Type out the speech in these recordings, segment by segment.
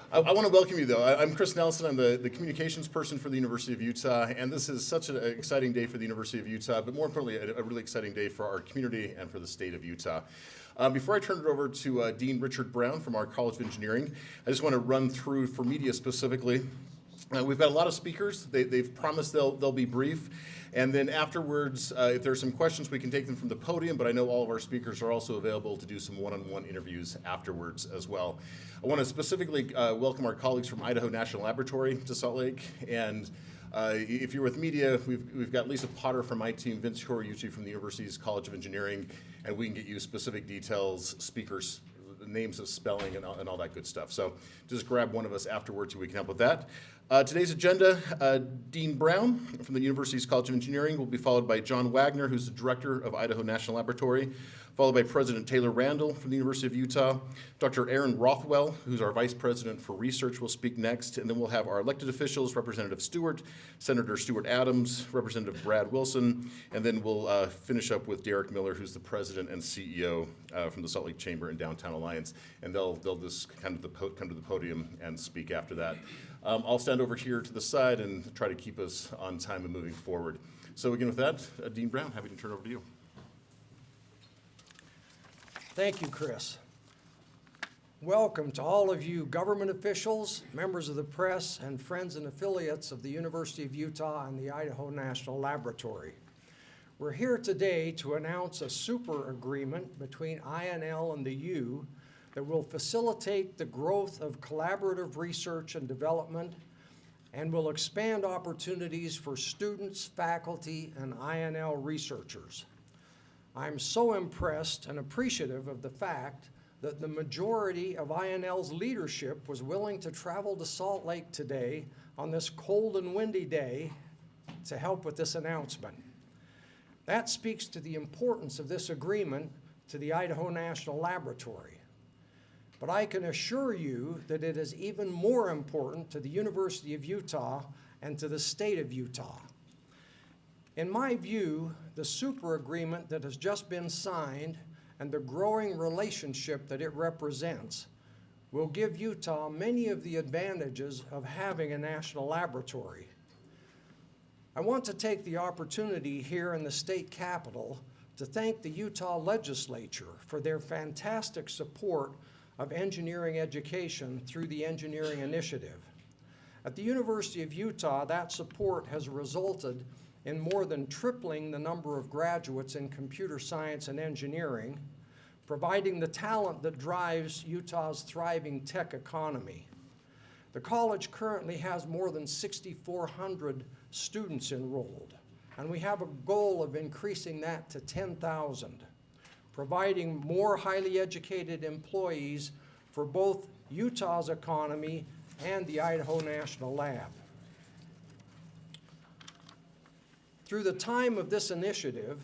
I want to welcome you, though. I'm Chris Nelson. I'm the communications person for the University of Utah, and this is such an exciting day for the University of Utah, but more importantly, a really exciting day for our community and for the state of Utah. Before I turn it over to Dean Richard Brown from our College of Engineering, I just want to run through, for media specifically, we've got a lot of speakers. They've promised they'll be brief. And then afterwards, if there are some questions, we can take them from the podium, but I know all of our speakers are also available to do some one-on-one interviews afterwards as well. I want to specifically welcome our colleagues from Idaho National Laboratory to Salt Lake. And if you're with media, we've got Lisa Potter from my team, Vince Horiuchi from the University's College of Engineering, and we can get you specific details, speakers, names of spelling, and all that good stuff. So just grab one of us afterwards and we can help with that. Today's agenda, Dean Brown from the University's College of Engineering will be followed by John Wagner, who's the director of Idaho National Laboratory, followed by President Taylor Randall from the University of Utah. Dr. Aaron Rothwell, who's our vice president for research, will speak next, and then we'll have our elected officials, Representative Stewart, Senator Stuart Adams, Representative Brad Wilson, and then we'll finish up with Derek Miller, who's the president and CEO from the Salt Lake Chamber and Downtown Alliance, and they'll just come to the podium and speak after that. I'll stand over here to the side and try to keep us on time and moving forward. So again, with that, Dean Brown, happy to turn it over to you. Thank you, Chris. Welcome to all of you government officials, members of the press, and friends and affiliates of the University of Utah and the Idaho National Laboratory. We're here today to announce a super agreement between INL and the U that will facilitate the growth of collaborative research and development and will expand opportunities for students, faculty, and INL researchers. I'm so impressed and appreciative of the fact that the majority of INL's leadership was willing to travel to Salt Lake today on this cold and windy day to help with this announcement. That speaks to the importance of this agreement to the Idaho National Laboratory. But I can assure you that it is even more important to the University of Utah and to the state of Utah. In my view, the super agreement that has just been signed and the growing relationship that it represents will give Utah many of the advantages of having a national laboratory. I want to take the opportunity here in the state capitol to thank the Utah legislature for their fantastic support of engineering education through the Engineering Initiative. At the University of Utah, that support has resulted in more than tripling the number of graduates in computer science and engineering, providing the talent that drives Utah's thriving tech economy. The college currently has more than 6,400 students enrolled, and we have a goal of increasing that to 10,000. Providing more highly educated employees for both Utah's economy and the Idaho National Lab. Through the time of this initiative,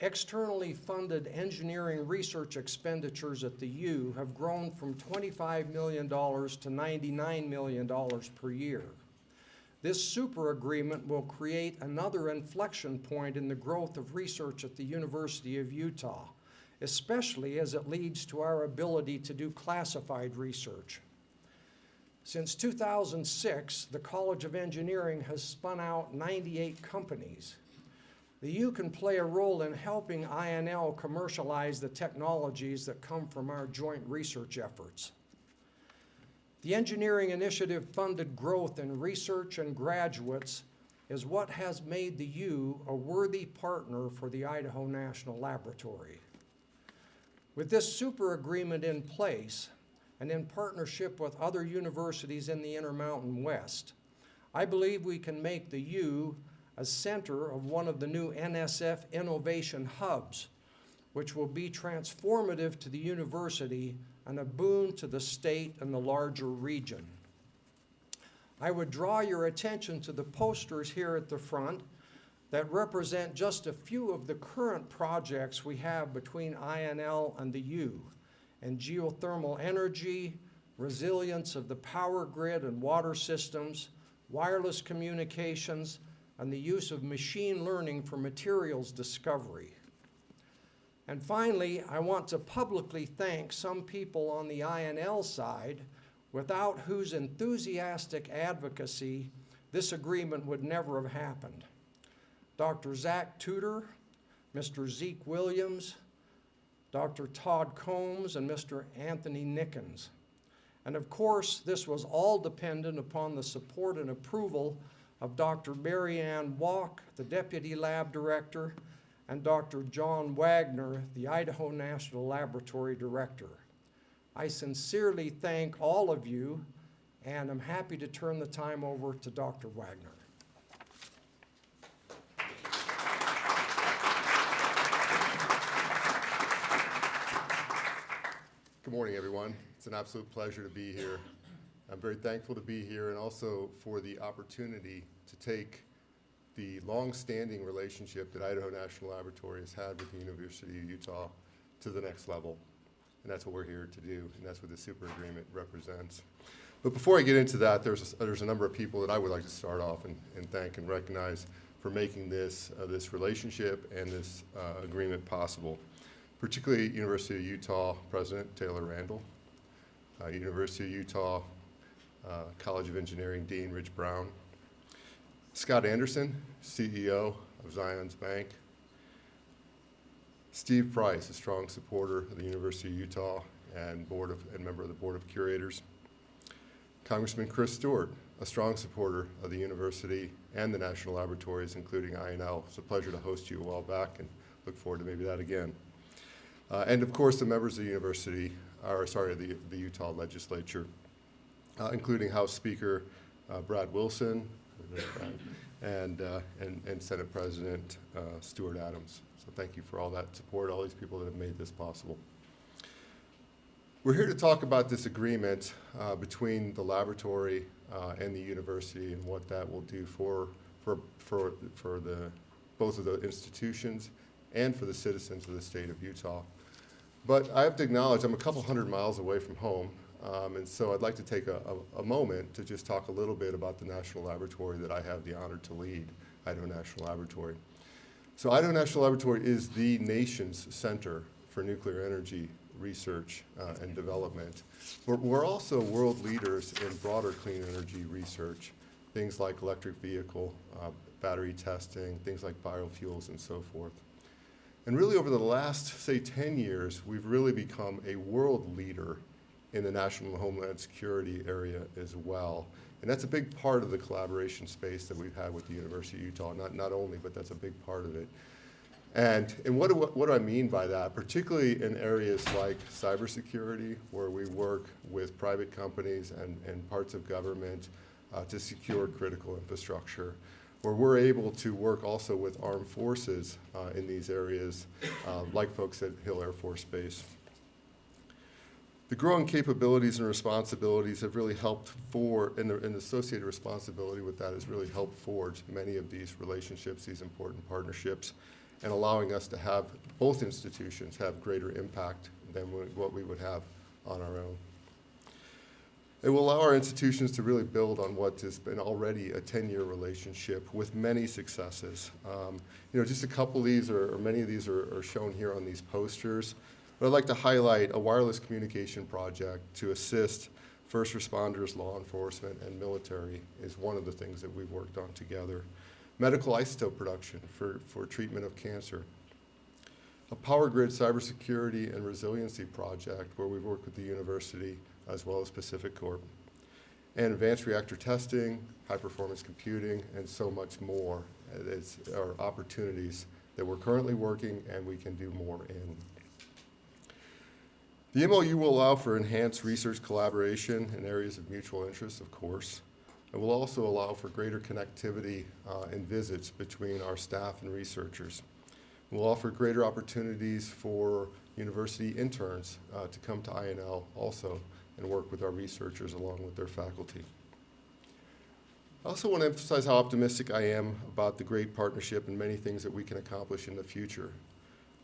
externally funded engineering research expenditures at the U have grown from $25 million to $99 million per year. This super agreement will create another inflection point in the growth of research at the University of Utah, especially as it leads to our ability to do classified research. Since 2006, the College of Engineering has spun out 98 companies. The U can play a role in helping INL commercialize the technologies that come from our joint research efforts. The Engineering Initiative funded growth in research and graduates is what has made the U a worthy partner for the Idaho National Laboratory. With this super agreement in place, and in partnership with other universities in the Intermountain West, I believe we can make the U a center of one of the new NSF innovation hubs, which will be transformative to the university and a boon to the state and the larger region. I would draw your attention to the posters here at the front that represent just a few of the current projects we have between INL and the U, and geothermal energy, resilience of the power grid and water systems, wireless communications, and the use of machine learning for materials discovery. And finally, I want to publicly thank some people on the INL side without whose enthusiastic advocacy this agreement would never have happened. Dr. Zach Tudor, Mr. Zeke Williams, Dr. Todd Combs, and Mr. Anthony Nickens. And of course, this was all dependent upon the support and approval of Dr. Mary Ann Walk, the Deputy Lab Director, and Dr. John Wagner, the Idaho National Laboratory Director. I sincerely thank all of you, and I'm happy to turn the time over to Dr. Wagner. Good morning, everyone. It's an absolute pleasure to be here. I'm very thankful to be here and also for the opportunity to take the long-standing relationship that Idaho National Laboratory has had with the University of Utah to the next level. And that's what we're here to do, and that's what the super agreement represents. But before I get into that, there's a number of people that I would like to start off and thank and recognize for making this relationship and this agreement possible. Particularly University of Utah President Taylor Randall, University of Utah College of Engineering Dean Rich Brown, Scott Anderson, CEO of Zions Bank, Steve Price, a strong supporter of the University of Utah and member of the Board of Curators, Congressman Chris Stewart, a strong supporter of the university and the national laboratories, including INL. It's a pleasure to host you a while back and look forward to maybe that again. And of course, the members of the the Utah legislature, including House Speaker Brad Wilson and Senate President Stuart Adams. So thank you for all that support, all these people that have made this possible. We're here to talk about this agreement between the laboratory and the university and what that will do for both of the institutions and for the citizens of the state of Utah. But I have to acknowledge I'm a couple hundred miles away from home, and so I'd like to take a moment to just talk a little bit about the national laboratory that I have the honor to lead, Idaho National Laboratory. So Idaho National Laboratory is the nation's center for nuclear energy research and development. We're also world leaders in broader clean energy research, things like electric vehicle, battery testing, things like biofuels and so forth. And really over the last, say, 10 years, we've really become a world leader in the national and homeland security area as well. And that's a big part of the collaboration space that we've had with the University of Utah, not only, but that's a big part of it. And what do I mean by that? Particularly in areas like cybersecurity, where we work with private companies and parts of government to secure critical infrastructure, where we're able to work also with armed forces in these areas, like folks at Hill Air Force Base. The growing capabilities and responsibilities have really helped and the associated responsibility with that has really helped forge many of these relationships, these important partnerships, and allowing us to have both institutions have greater impact than what we would have on our own. It will allow our institutions to really build on what has been already a 10-year relationship with many successes. Just a couple of these or many of these are shown here on these posters. But I'd like to highlight a wireless communication project to assist first responders, law enforcement, and military is one of the things that we've worked on together. Medical isotope production for treatment of cancer. A power grid cybersecurity and resiliency project where we've worked with the university as well as Pacific Corp. And advanced reactor testing, high-performance computing, and so much more are opportunities that we're currently working and we can do more in. The MOU will allow for enhanced research collaboration in areas of mutual interest, of course. It will also allow for greater connectivity and visits between our staff and researchers. It will offer greater opportunities for university interns to come to INL also and work with our researchers along with their faculty. I also want to emphasize how optimistic I am about the great partnership and many things that we can accomplish in the future.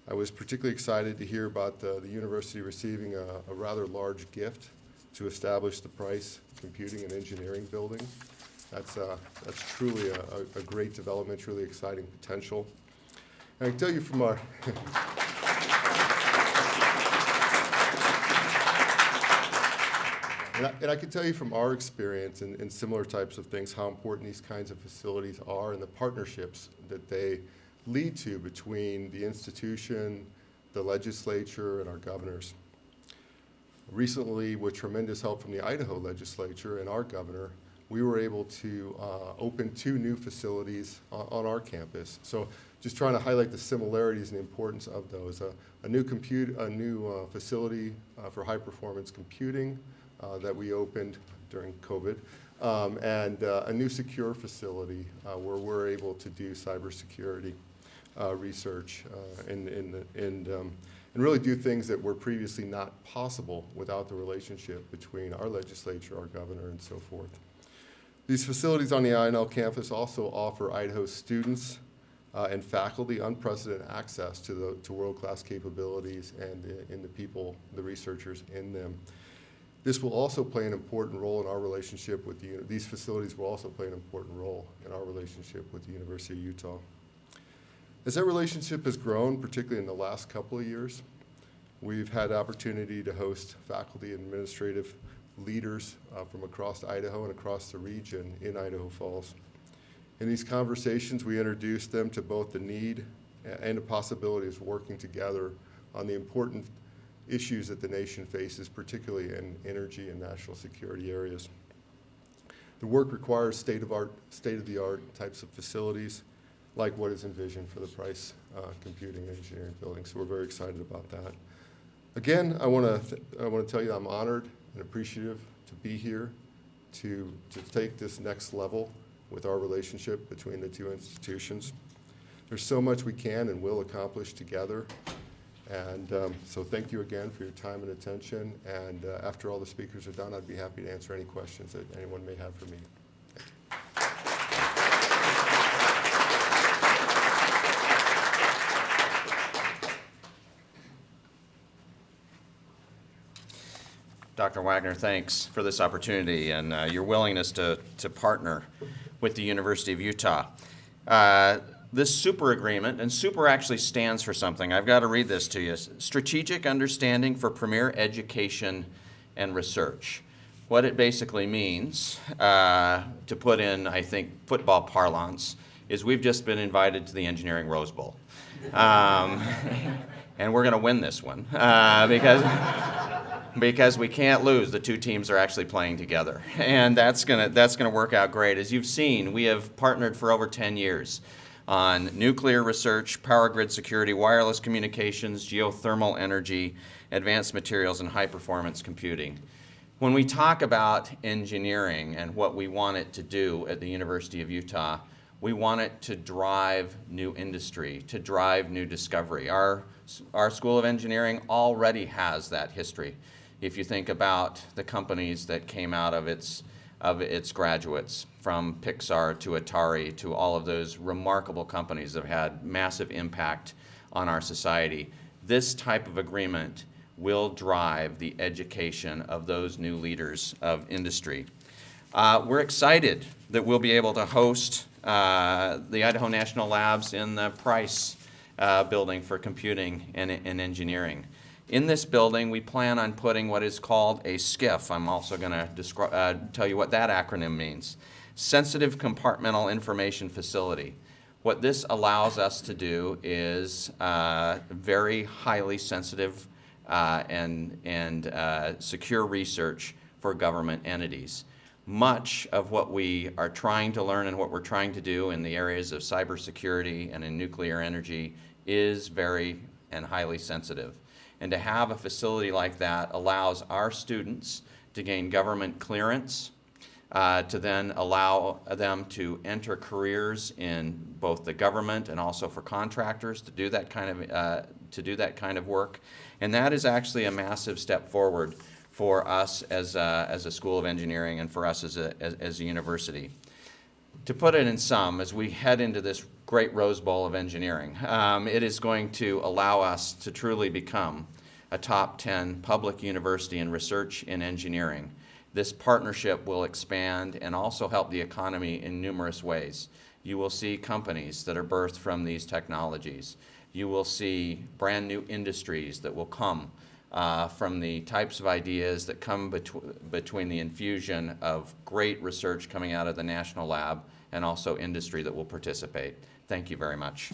I was particularly excited to hear about the university receiving a rather large gift to establish the Price Computing and Engineering Building. That's truly a great development, truly exciting potential. And I can tell you from our And I can tell you from our experience in similar types of things how important these kinds of facilities are and the partnerships that they lead to between the institution, the legislature, and our governors. Recently, with tremendous help from the Idaho legislature and our governor, we were able to open 2 new facilities on our campus. So just trying to highlight the similarities and the importance of those. A new facility for high-performance computing that we opened during COVID, and a new secure facility where we're able to do cybersecurity research and really do things that were previously not possible without the relationship between our legislature, our governor, and so forth. These facilities on the INL campus also offer Idaho students and faculty unprecedented access to world-class capabilities and in the people, the researchers in them. This will also play an important role in our relationship with these facilities will also play an important role in our relationship with the University of Utah. As that relationship has grown, particularly in the last couple of years, we've had the opportunity to host faculty and administrative leaders from across Idaho and across the region in Idaho Falls. In these conversations, we introduced them to both the need and the possibilities of working together on the important issues that the nation faces, particularly in energy and national security areas. The work requires state-of-the-art types of facilities, like what is envisioned for the Price Computing and Engineering Building. So we're very excited about that. Again, I want to tell you I'm honored and appreciative to be here to take this next level with our relationship between the 2 institutions. There's so much we can and will accomplish together. And so thank you again for your time and attention. And after all the speakers are done, I'd be happy to answer any questions that anyone may have for me. Dr. Wagner, thanks for this opportunity and your willingness to partner with the University of Utah. This super agreement, and super actually stands for something. I've got to read this to you. Strategic Understanding for Premier Education and Research. What it basically means, to put in, I think, football parlance, is we've just been invited to the Engineering Rose Bowl. And we're going to win this one because we can't lose. The 2 teams are actually playing together, and that's gonna work out great. As you've seen, we have partnered for over 10 years on nuclear research, power grid security, wireless communications, geothermal energy, advanced materials, and high-performance computing. When we talk about engineering and what we want it to do at the University of Utah, we want it to drive new industry, to drive new discovery. Our School of Engineering already has that history. If you think about the companies that came out of its graduates, from Pixar to Atari to all of those remarkable companies that have had massive impact on our society, this type of agreement will drive the education of those new leaders of industry. We're excited that we'll be able to host the Idaho National Labs in the Price building for computing and engineering. In this building, we plan on putting what is called a SCIF. I'm also going to tell you what that acronym means. Sensitive Compartmental Information Facility. What this allows us to do is very highly sensitive and secure research for government entities. Much of what we are trying to learn and what we're trying to do in the areas of cybersecurity and in nuclear energy is very and highly sensitive. And to have a facility like that allows our students to gain government clearance, to then allow them to enter careers in both the government and also for contractors to do that kind of work. And that is actually a massive step forward for us as a School of Engineering and for us as a university. To put it in sum, as we head into this great Rose Bowl of engineering, it is going to allow us to truly become a top 10 public university in research in engineering. This partnership will expand and also help the economy in numerous ways. You will see companies that are birthed from these technologies. You will see brand new industries that will come from the types of ideas that come between the infusion of great research coming out of the national lab and also industry that will participate. Thank you very much.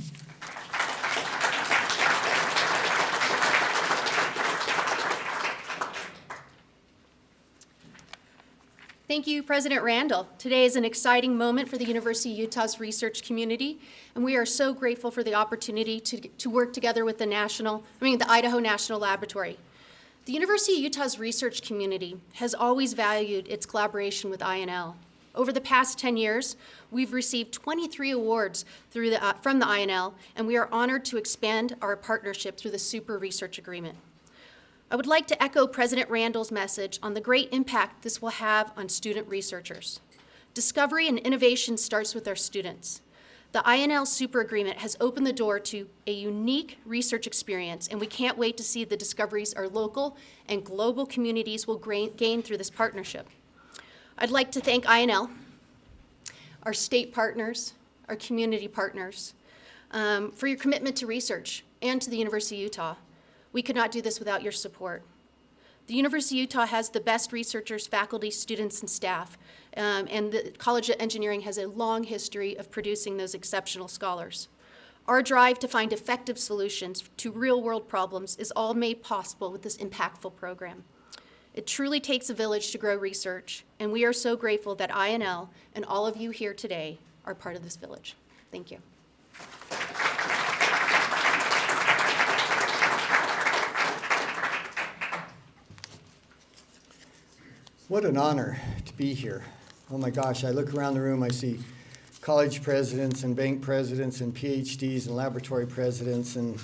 Thank you, President Randall. Today is an exciting moment for the University of Utah's research community, and we are so grateful for the opportunity to work together with the Idaho National Laboratory. The University of Utah's research community has always valued its collaboration with INL. Over the past 10 years, we've received 23 awards from the INL, and we are honored to expand our partnership through the Super Research Agreement. I would like to echo President Randall's message on the great impact this will have on student researchers. Discovery and innovation starts with our students. The INL Super Agreement has opened the door to a unique research experience, and we can't wait to see the discoveries our local and global communities will gain through this partnership. I'd like to thank INL, our state partners, our community partners, for your commitment to research and to the University of Utah. We could not do this without your support. The University of Utah has the best researchers, faculty, students, and staff, and the College of Engineering has a long history of producing those exceptional scholars. Our drive to find effective solutions to real-world problems is all made possible with this impactful program. It truly takes a village to grow research, and we are so grateful that INL and all of you here today are part of this village. Thank you. What an honor to be here. Oh my gosh, I look around the room, I see college presidents and bank presidents and PhDs and laboratory presidents, and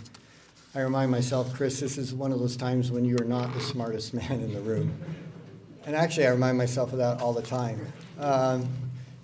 I remind myself, Chris, this is one of those times when you are not the smartest man in the room. And actually, I remind myself of that all the time.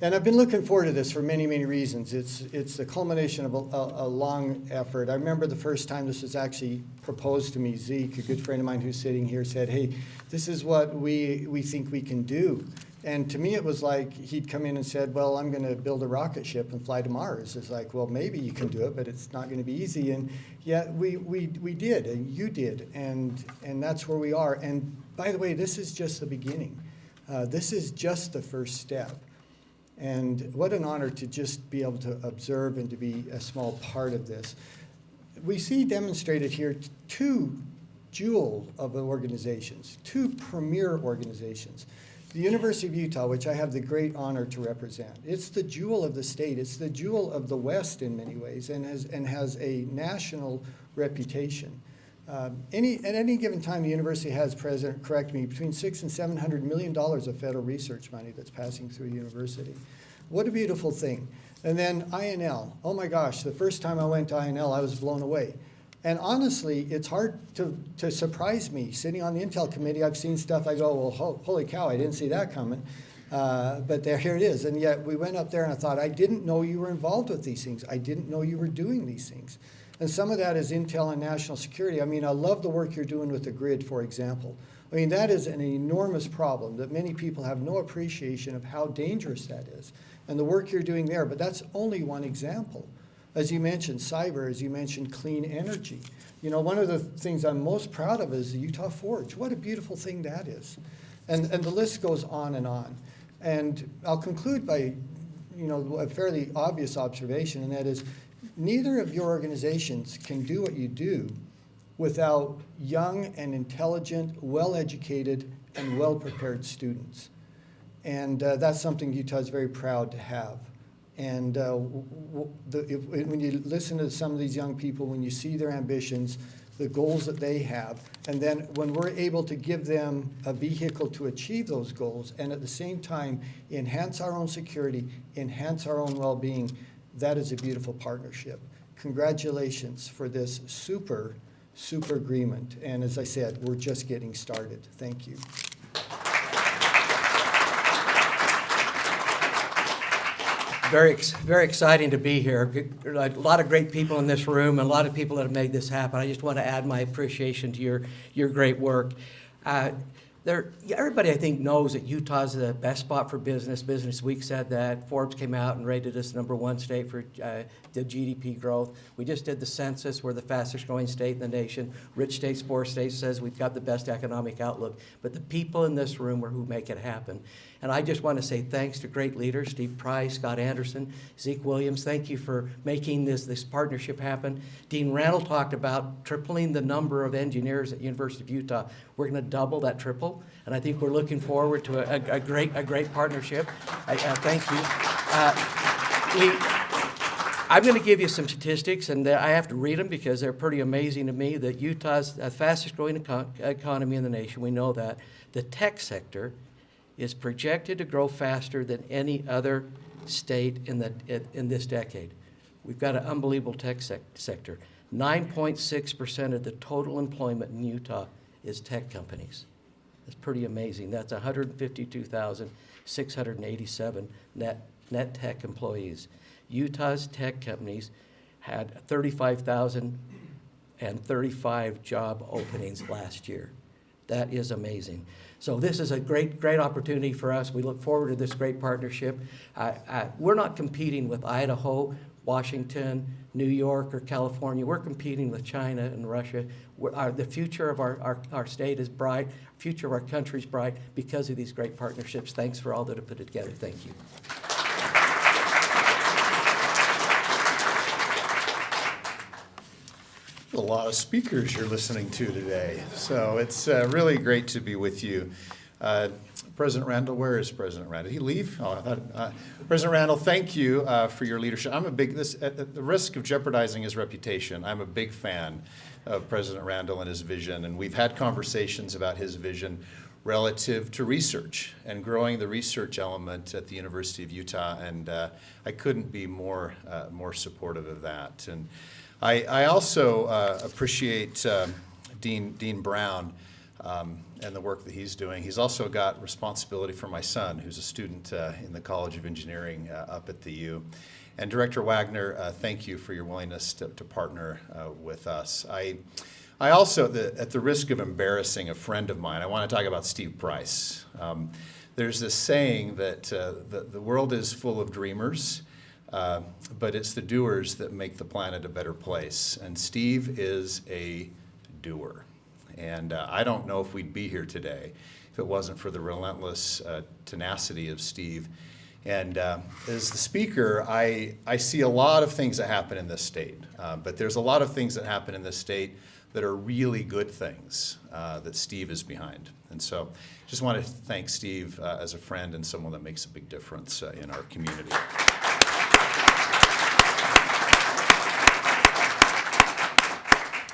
And I've been looking forward to this for many, many reasons. It's the culmination of a long effort. I remember the first time this was actually proposed to me. Zeke, a good friend of mine who's sitting here, said, hey, this is what we think we can do. And to me, it was like he'd come in and said, well, I'm going to build a rocket ship and fly to Mars. It's like, well, maybe you can do it, but it's not going to be easy. And yet we did, and you did, and that's where we are. And by the way, this is just the beginning. This is just the first step. And what an honor to just be able to observe and to be a small part of this. We see demonstrated here two jewel of organizations, two premier organizations. The University of Utah, which I have the great honor to represent, it's the jewel of the state. It's the jewel of the West in many ways, and has a national reputation. At any given time, the university has, President, correct me, between $600 and $700 million of federal research money that's passing through the university. What a beautiful thing. And then INL. Oh my gosh, the first time I went to INL, I was blown away. And honestly, it's hard to surprise me. Sitting on the Intel committee, I've seen stuff, I go, well, holy cow, I didn't see that coming. But here it is. And yet we went up there and I thought, I didn't know you were involved with these things. I didn't know you were doing these things. And some of that is Intel and national security. I mean, I love the work you're doing with the grid, for example. I mean, that is an enormous problem that many people have no appreciation of how dangerous that is. And the work you're doing there, but that's only one example. As you mentioned, cyber, as you mentioned, clean energy. You know, one of the things I'm most proud of is the Utah Forge. What a beautiful thing that is. And the list goes on and on. And I'll conclude by, you know, a fairly obvious observation, and that is, neither of your organizations can do what you do without young and intelligent, well-educated, and well-prepared students. And that's something Utah is very proud to have. And when you listen to some of these young people, when you see their ambitions, the goals that they have, and then when we're able to give them a vehicle to achieve those goals, and at the same time enhance our own security, enhance our own well-being, that is a beautiful partnership. Congratulations for this super agreement. And as I said, we're just getting started. Thank you. Very exciting to be here. A lot of great people in this room, and a lot of people that have made this happen. I just want to add my appreciation to your great work. Everybody, I think, knows that Utah's the best spot for business. Business Week said that. Forbes came out and rated us #1 state for the GDP growth. We just did the census. We're the fastest growing state in the nation. Rich States, Poor States says we've got the best economic outlook. But the people in this room are who make it happen. And I just want to say thanks to great leaders, Steve Price, Scott Anderson, Zeke Williams. Thank you for making this partnership happen. Dean Randall talked about tripling the number of engineers at University of Utah. We're going to double that triple, and I think we're looking forward to a great partnership. Thank you. I'm going to give you some statistics, and I have to read them because they're pretty amazing to me. That Utah's the fastest growing economy in the nation. We know that. The tech sector is projected to grow faster than any other state in this decade. We've got an unbelievable tech sector. 9.6% of the total employment in Utah is tech companies. That's pretty amazing. That's 152,687 net tech employees. Utah's tech companies had 35,035 job openings last year. That is amazing. So this is a great opportunity for us. We look forward to this great partnership. We're not competing with Idaho, Washington, New York, or California. We're competing with China and Russia. The future of our state is bright. The future of our country is bright because of these great partnerships. Thanks for all that have put it together. Thank you. A lot of speakers you're listening to today, so it's really great to be with you. President Randall, where is President Randall? Did he leave? Oh, I thought, President Randall, thank you for your leadership. At the risk of jeopardizing his reputation, I'm a big fan of President Randall and his vision, and we've had conversations about his vision relative to research and growing the research element at the University of Utah, and I couldn't be more supportive of that. And I also appreciate Dean Brown and the work that he's doing. He's also got responsibility for my son, who's a student in the College of Engineering up at the U. And Director Wagner, thank you for your willingness to partner with us. I also, at the risk of embarrassing a friend of mine, I want to talk about Steve Price. There's this saying that the world is full of dreamers, but it's the doers that make the planet a better place. And Steve is a doer. And I don't know if we'd be here today if it wasn't for the relentless tenacity of Steve. And as the speaker, I see a lot of things that happen in this state. But there's a lot of things that happen in this state that are really good things that Steve is behind. And so just want to thank Steve as a friend and someone that makes a big difference in our community.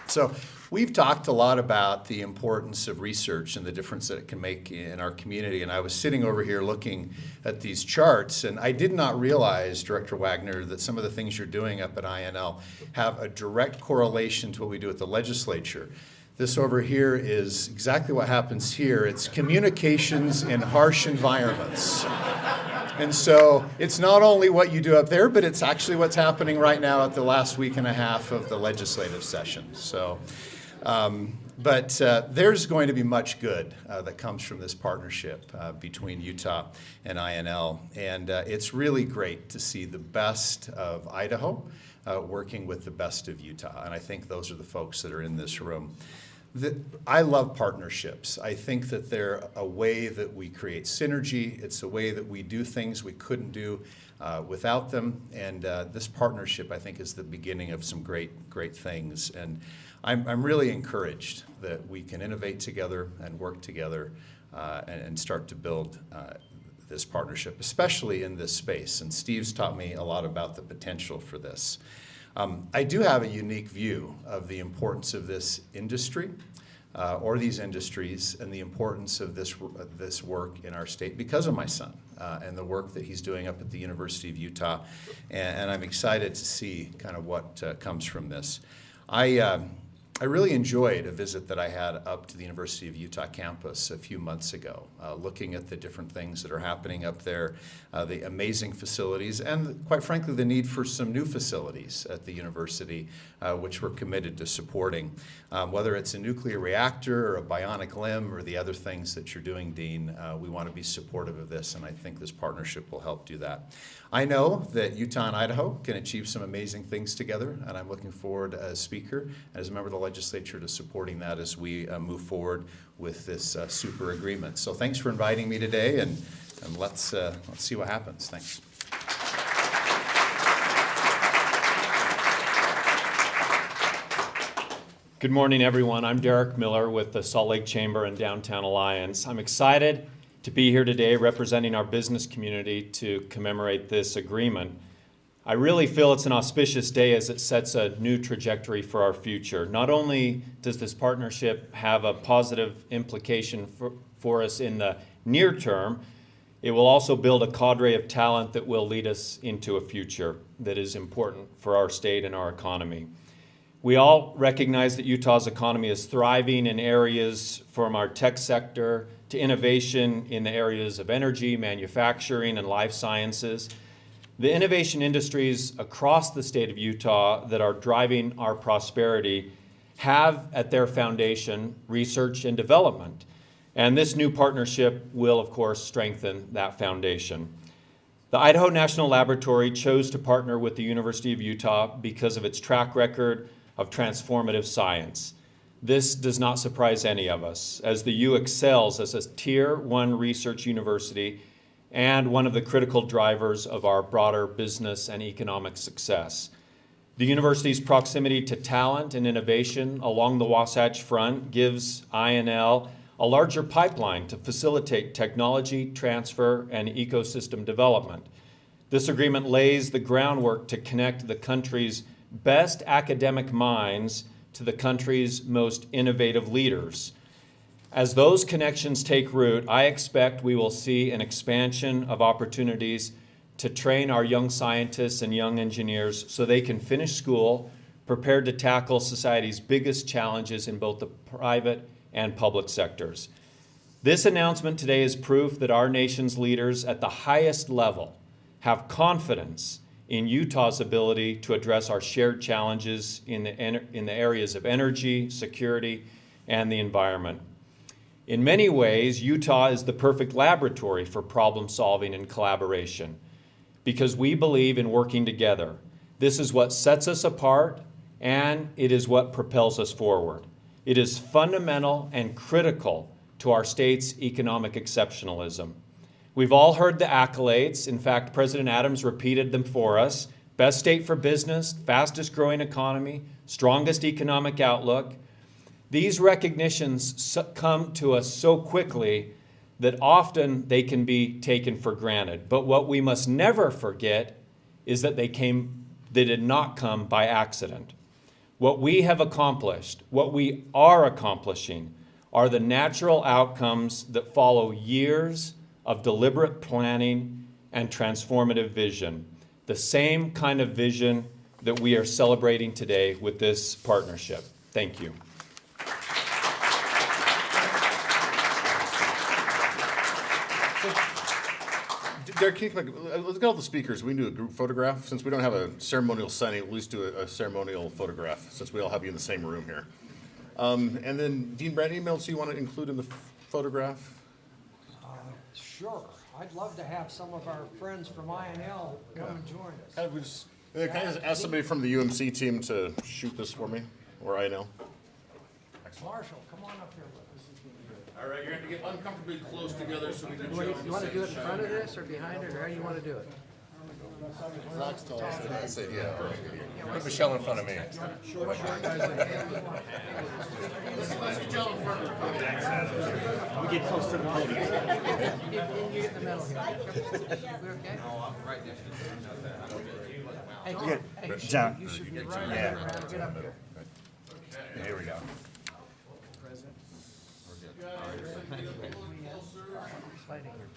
So we've talked a lot about the importance of research and the difference that it can make in our community. And I was sitting over here looking at these charts, and I did not realize, Director Wagner, that some of the things you're doing up at INL have a direct correlation to what we do at the legislature. This over here is exactly what happens here. It's communications in harsh environments. And so it's not only what you do up there, but it's actually what's happening right now at the last week and a half of the legislative session. So, but there's going to be much good that comes from this partnership between Utah and INL. And it's really great to see the best of Idaho working with the best of Utah. And I think those are the folks that are in this room. I love partnerships. I think that they're a way that we create synergy. It's a way that we do things we couldn't do without them. And this partnership, I think, is the beginning of some great things. And I'm really encouraged that we can innovate together and work together and start to build this partnership, especially in this space. And Steve's taught me a lot about the potential for this. I do have a unique view of the importance of this industry or these industries and the importance of this work in our state because of my son and the work that he's doing up at the University of Utah. And I'm excited to see kind of what comes from this. I I really enjoyed a visit that I had up to the University of Utah campus a few months ago, looking at the different things that are happening up there, the amazing facilities, and quite frankly, the need for some new facilities at the university, which we're committed to supporting. Whether it's a nuclear reactor or a bionic limb or the other things that you're doing, Dean, we want to be supportive of this, and I think this partnership will help do that. I know that Utah and Idaho can achieve some amazing things together, and I'm looking forward as speaker and as a member of the legislature to supporting that as we move forward with this super agreement. So thanks for inviting me today, and let's see what happens. Thanks. Good morning, everyone. I'm Derek Miller with the Salt Lake Chamber and Downtown Alliance. I'm excited to be here today representing our business community to commemorate this agreement. I really feel it's an auspicious day as it sets a new trajectory for our future. Not only does this partnership have a positive implication for us in the near term, it will also build a cadre of talent that will lead us into a future that is important for our state and our economy. We all recognize that Utah's economy is thriving in areas from our tech sector to innovation in the areas of energy, manufacturing, and life sciences. The innovation industries across the state of Utah that are driving our prosperity have at their foundation research and development. And this new partnership will, of course, strengthen that foundation. The Idaho National Laboratory chose to partner with the University of Utah because of its track record of transformative science. This does not surprise any of us, as the U excels as a Tier 1 research university and one of the critical drivers of our broader business and economic success. The university's proximity to talent and innovation along the Wasatch Front gives INL a larger pipeline to facilitate technology transfer and ecosystem development. This agreement lays the groundwork to connect the country's best academic minds to the country's most innovative leaders. As those connections take root, I expect we will see an expansion of opportunities to train our young scientists and young engineers so they can finish school prepared to tackle society's biggest challenges in both the private and public sectors. This announcement today is proof that our nation's leaders at the highest level have confidence in Utah's ability to address our shared challenges in the areas of energy, security, and the environment. In many ways, Utah is the perfect laboratory for problem solving and collaboration because we believe in working together. This is what sets us apart, and it is what propels us forward. It is fundamental and critical to our state's economic exceptionalism. We've all heard the accolades. In fact, President Adams repeated them for us. Best state for business, fastest growing economy, strongest economic outlook. These recognitions come to us so quickly that often they can be taken for granted. But what we must never forget is that they did not come by accident. What we have accomplished, what we are accomplishing, are the natural outcomes that follow years of deliberate planning and transformative vision, the same kind of vision that we are celebrating today with this partnership. Thank you. Derek, can you come back? Look at all the speakers. We can do a group photograph. Since we don't have a ceremonial signing, at least do a ceremonial photograph, since we all have you in the same room here. And then, Dean Brand, any emails you want to include in the photograph? Sure. I'd love to have some of our friends from INL come and join us. Can I just ask somebody from the UMC team to shoot this for me, or INL? Marshall, come on up here with us. All right, you're going to get uncomfortably close together so we can You want to do it in front of this or behind it, or how do you want to do it? Zach's tall, so I say, yeah. Put Michelle in front of me. We get close to the podium. You get the medal here. We okay? Hey, Good. hey, John. you should get right Yeah. around, get up here. Here we go. Sliding here.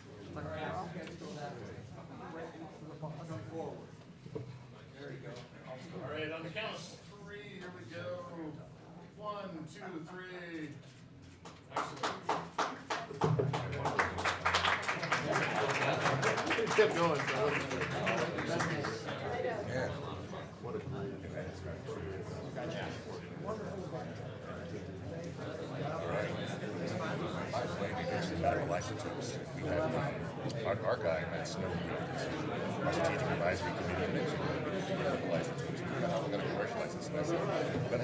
All right, on the count of three, here we go. 1, kept going. Our guy, Matt Snow, our strategic advisory committee, mentioned the license. We're going to commercialize this. And I said,